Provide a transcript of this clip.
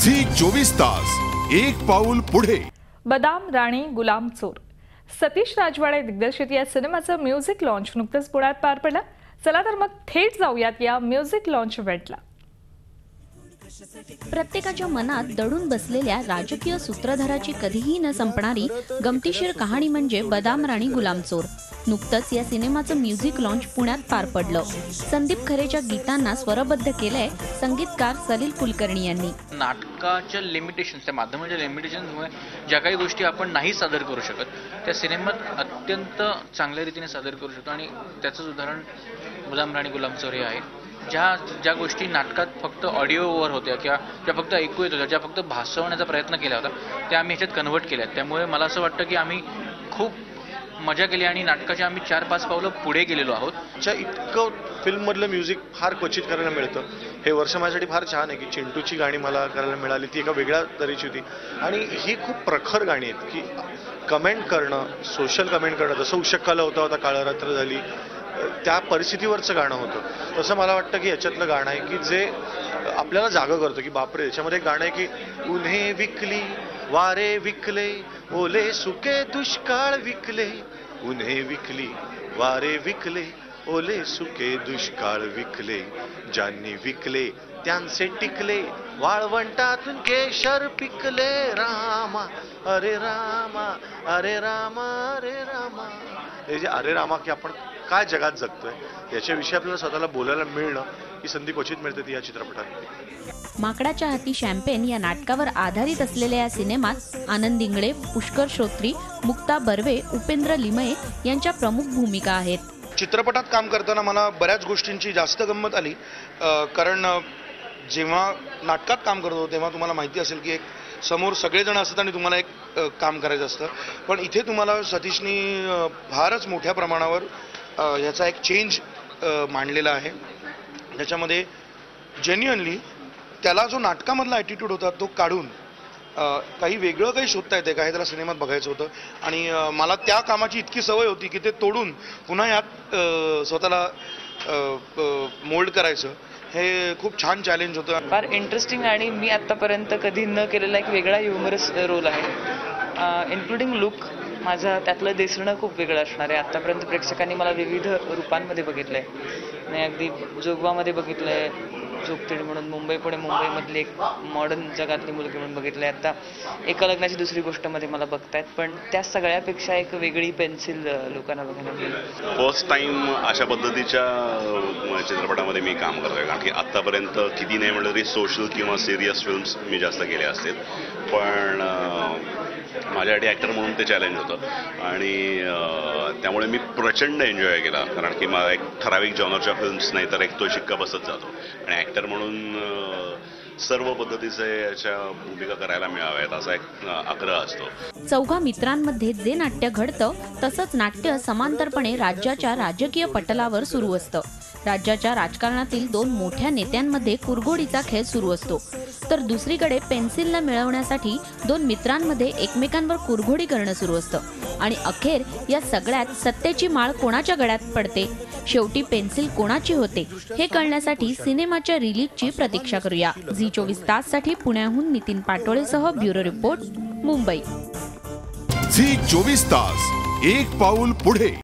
Zee 24 तास एक पाऊल पुढे। बदाम राणी गुलाम चोर सतीश राजवाडे दिग्दर्शित या सिनेमाचं म्युझिक लॉन्च नुकतंच पुण्यात पार पडलं। चला तर मग थेट जाऊयात या म्युझिक लॉन्च इव्हेंटला। प्रत्येकाच्या मनात दडून बसलेल्या राजकीय सूत्रधाराची कधीही न संपणारी गमतीशीर कहाणी म्हणजे बदाम राणी गुलाम चोर। नुकतंच या सिनेमाचं म्युझिक लॉन्च पुण्यात पार पडलं। संदीप खरेच्या गीतांना स्वरबद्ध केलंय संगीतकार सलील कुलकर्णी यांनी। नाटकाच्या लिमिटेशन्स, त्या माध्यमाच्या लिमिटेशन्समुळे ज्या काही गोष्टी आपण नाही सादर करू शकत त्या सिनेमात अत्यंत चांगल्या रीतीने सादर करू शकतो आणि त्याचं उदाहरण बदाम राणी गुलाम चोर हे आहे। ज्या गोष्टी नाटकात फक्त ऑडिओवर होत्या किंवा ज्या फक्त ऐकू येत होत्या, ज्या फक्त भासवण्याचा प्रयत्न केला होता, त्या आम्ही ह्याच्यात कन्व्हर्ट केल्या। त्यामुळे मला असं वाटतं की आम्ही खूप मजा केली आणि नाटकाच्या आम्ही 4-5 पावलं पुढे गेलेलो आहोत। इतकं फिल्ममधलं म्युझिक फार क्वचित करायला मिळतं। हे वर्ष माझ्यासाठी फार छान आहे की चिंटूची गाणी मला करायला मिळाली, ती एका वेगळ्या तऱ्हेची होती आणि ही खूप प्रखर गाणी आहेत की कमेंट करणं, सोशल कमेंट करणं, जसं उशक्काला होता काळा रात्र झाली त्या परिस्थितीवरचं गाणं होतं, तसं मला वाटतं की याच्यातलं गाणं आहे की जे आपल्याला जागं करतं की बापरे। याच्यामध्ये एक गाणं आहे की उन्हे विकली वारे विकले ओले सुके दुष्काळ विकले, उन्हे विकली वारे विकले ओले सुके दुष्काळ विकले, ज्यांनी विकले त्यांचे टिकले वाळवंटातून केशर पिकले, रामा अरे रामा अरे रामा अरे रामा। हे जे अरे रामा की आपण काय जगात जगतोय याच्याविषयी आपल्याला स्वतःला बोलायला मिळणं ही संधी क्वचित मिळते ती या चित्रपटात। माकडाच्या हाती शॅम्पेन या नाटकावर आधारित असलेल्या या सिनेमात आनंद इंगळे, पुष्कर श्रोत्री, मुक्ता बर्वे, उपेंद्र लिमये यांच्या प्रमुख भूमिका आहेत। चित्रपटात काम करताना मला बऱ्याच गोष्टींची जास्त गंमत आली, कारण जेव्हा नाटकात काम करत होतो तेव्हा तुम्हाला माहिती असेल की एक समोर सगळेजण असतात आणि तुम्हाला एक काम करायचं असतं, पण इथे तुम्हाला सतीशनी फारच मोठ्या प्रमाणावर ह्याचा एक चेंज मांडलेला आहे। त्याच्यामध्ये जेन्युअनली त्याला जो नाटकामधला ॲटिट्यूड होता तो काढून काही वेगळं काही शोधता येते का हे त्याला सिनेमात बघायचं होतं आणि मला त्या कामाची इतकी सवय होती की ते तोडून पुन्हा यात स्वतःला मोल्ड करायचं हे खूप छान चॅलेंज होतं। फार इंटरेस्टिंग आणि मी आत्तापर्यंत कधी न केलेला एक वेगळा ह्युमरस रोल आहे, इन्क्लुडिंग लुक माझा त्यातलं दिसणं खूप वेगळं असणार आहे। आत्तापर्यंत प्रेक्षकांनी मला विविध रूपांमध्ये बघितलं आहे, मी अगदी जोगवामध्ये बघितलं आहे, जोगतिडी म्हणून मुंबई पुणे मुंबईमधली एक मॉडर्न जगातली मुलगी म्हणून बघितलं आहे, आता एका लग्नाची दुसरी गोष्टमध्ये मला बघतायत, पण त्या सगळ्यापेक्षा एक वेगळी पेन्सिल लोकांना बघायला मिळेल। फर्स्ट टाइम अशा पद्धतीच्या चित्रपटामध्ये मी काम करतोय, कारण की आत्तापर्यंत किती नाही म्हटलं तरी सोशल किंवा सिरियस फिल्म्स मी जास्त केले असतील, पण माझ्यासाठी ॲक्टर म्हणून ते चॅलेंज होतं आणि त्यामुळे मी प्रचंड एन्जॉय केला, कारण की मला एक ठराविक जॉनरच्या फिल्म्स नाही तर एक तो शिक्का बसत जातो आणि ॲक्टर म्हणून सर्व पद्धतीचे याच्या भूमिका करायला मिळाव्यात असा एक आग्रह असतो। चौघा मित्रांमध्ये जे नाट्य घडतं तसंच नाट्य समांतरपणे राज्याच्या राजकीय पटलावर सुरू असतं। राज्याच्या राजकारणातील दोन मोठ्या नेत्यांमध्ये कुरघोडीचा खेळ सुरू असतो, तर दुसरीकडे पेन्सिलला मिळवण्यासाठी दोन मित्रांमध्ये एकमेकांवर कुरघोडी करणं सुरू असतं आणि अखेर या सगळ्यात सत्याची माळ कोणाच्या गळ्यात पडते, शेवटी पेन्सिल कोणाची होते हे कळण्यासाठी सिनेमाच्या रिलीजची प्रतीक्षा करूया। झी 24 ताससाठी पुण्याहून नितीन पाटोळेसह ब्युरो रिपोर्ट, मुंबई। झी 24 तास एक पाऊल पुढे।